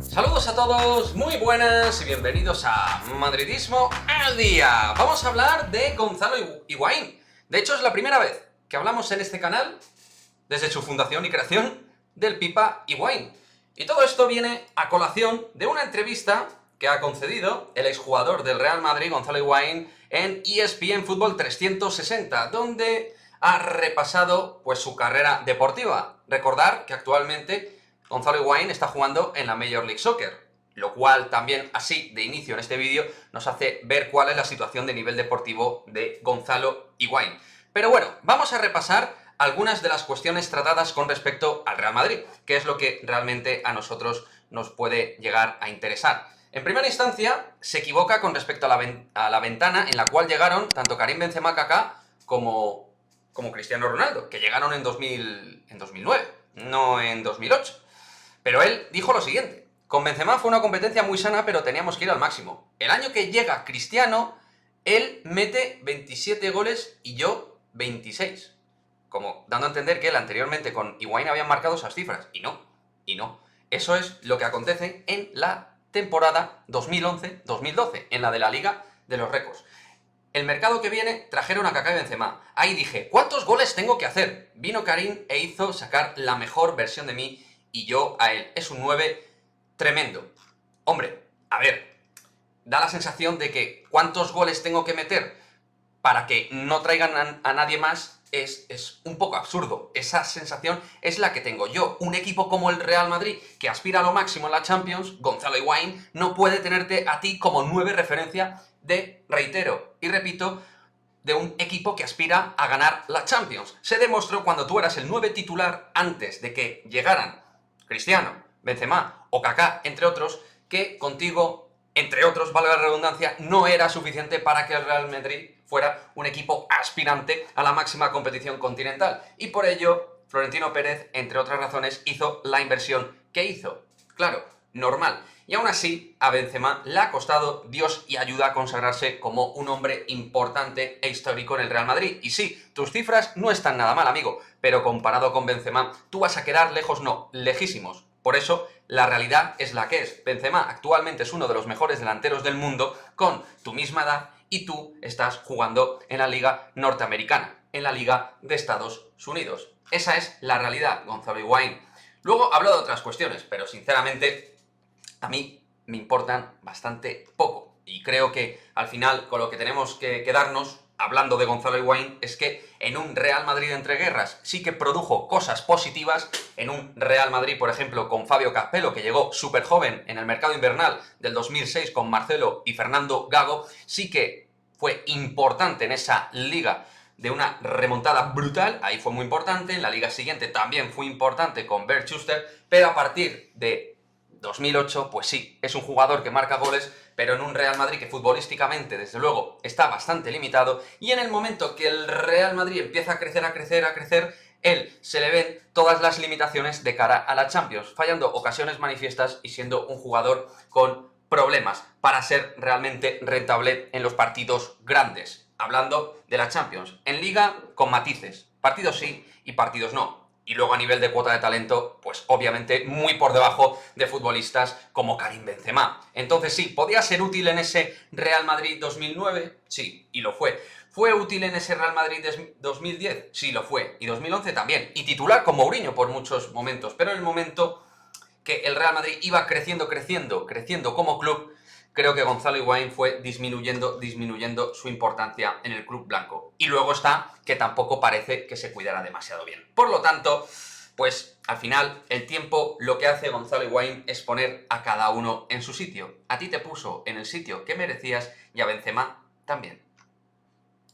Saludos a todos, muy buenas y bienvenidos a Madridismo al Día. Vamos a hablar de Gonzalo Higuaín. De hecho, es la primera vez que hablamos en este canal, desde su fundación y creación, del Pipa Higuaín. Y todo esto viene a colación de una entrevista que ha concedido el exjugador del Real Madrid, Gonzalo Higuaín, en ESPN Fútbol 360, donde ha repasado pues, su carrera deportiva. Recordar que actualmente Gonzalo Higuaín está jugando en la Major League Soccer, lo cual también, así, de inicio en este vídeo, nos hace ver cuál es la situación de nivel deportivo de Gonzalo Higuaín. Pero bueno, vamos a repasar algunas de las cuestiones tratadas con respecto al Real Madrid, que es lo que realmente a nosotros nos puede llegar a interesar. En primera instancia, se equivoca con respecto a la ventana en la cual llegaron tanto Karim Benzema, Kaká, como Cristiano Ronaldo, que llegaron en 2009, no en 2008. Pero él dijo lo siguiente: con Benzema fue una competencia muy sana, pero teníamos que ir al máximo. El año que llega Cristiano, él mete 27 goles y yo 26. Como dando a entender que él anteriormente con Higuaín habían marcado esas cifras. Y no. Eso es lo que acontece en la temporada 2011-2012, en la de la Liga de los Récords. El mercado que viene trajeron a Kaká y Benzema. Ahí dije, ¿cuántos goles tengo que hacer? Vino Karim e hizo sacar la mejor versión de mí y yo a él. Es un 9 tremendo. Hombre, a ver, da la sensación de que ¿cuántos goles tengo que meter para que no traigan a nadie más? Es un poco absurdo. Esa sensación es la que tengo yo. Un equipo como el Real Madrid, que aspira a lo máximo en la Champions, Gonzalo Higuaín, no puede tenerte a ti como 9 referencia de, reitero y repito, de un equipo que aspira a ganar la Champions. Se demostró cuando tú eras el 9 titular antes de que llegaran Cristiano, Benzema o Kaká, entre otros, que contigo, entre otros, valga la redundancia, no era suficiente para que el Real Madrid fuera un equipo aspirante a la máxima competición continental. Y por ello, Florentino Pérez, entre otras razones, hizo la inversión que hizo. Claro, normal. Y aún así, a Benzema le ha costado Dios y ayuda a consagrarse como un hombre importante e histórico en el Real Madrid. Y sí, tus cifras no están nada mal, amigo, pero comparado con Benzema, tú vas a quedar lejos, no, lejísimos. Por eso, la realidad es la que es. Benzema actualmente es uno de los mejores delanteros del mundo con tu misma edad y tú estás jugando en la Liga Norteamericana, en la Liga de Estados Unidos. Esa es la realidad, Gonzalo Higuaín. Luego hablo de otras cuestiones, pero sinceramente a mí me importan bastante poco. Y creo que al final con lo que tenemos que quedarnos, hablando de Gonzalo Higuaín, es que en un Real Madrid entre guerras sí que produjo cosas positivas. En un Real Madrid, por ejemplo, con Fabio Capello, que llegó súper joven en el mercado invernal del 2006 con Marcelo y Fernando Gago, sí que fue importante en esa liga de una remontada brutal, ahí fue muy importante. En la liga siguiente también fue importante con Bert Schuster, pero a partir de 2008, pues sí, es un jugador que marca goles, pero en un Real Madrid que futbolísticamente, desde luego, está bastante limitado, y en el momento que el Real Madrid empieza a crecer, él se le ven todas las limitaciones de cara a la Champions, fallando ocasiones manifiestas y siendo un jugador con problemas para ser realmente rentable en los partidos grandes. Hablando de la Champions, en Liga con matices, partidos sí y partidos no. Y luego a nivel de cuota de talento, pues obviamente muy por debajo de futbolistas como Karim Benzema. Entonces sí, ¿podía ser útil en ese Real Madrid 2009? Sí, y lo fue. ¿Fue útil en ese Real Madrid 2010? Sí, lo fue. Y 2011 también. Y titular con Mourinho por muchos momentos. Pero en el momento que el Real Madrid iba creciendo como club, creo que Gonzalo Higuaín fue disminuyendo su importancia en el club blanco. Y luego está que tampoco parece que se cuidara demasiado bien. Por lo tanto, pues al final el tiempo lo que hace Gonzalo Higuaín es poner a cada uno en su sitio. A ti te puso en el sitio que merecías y a Benzema también.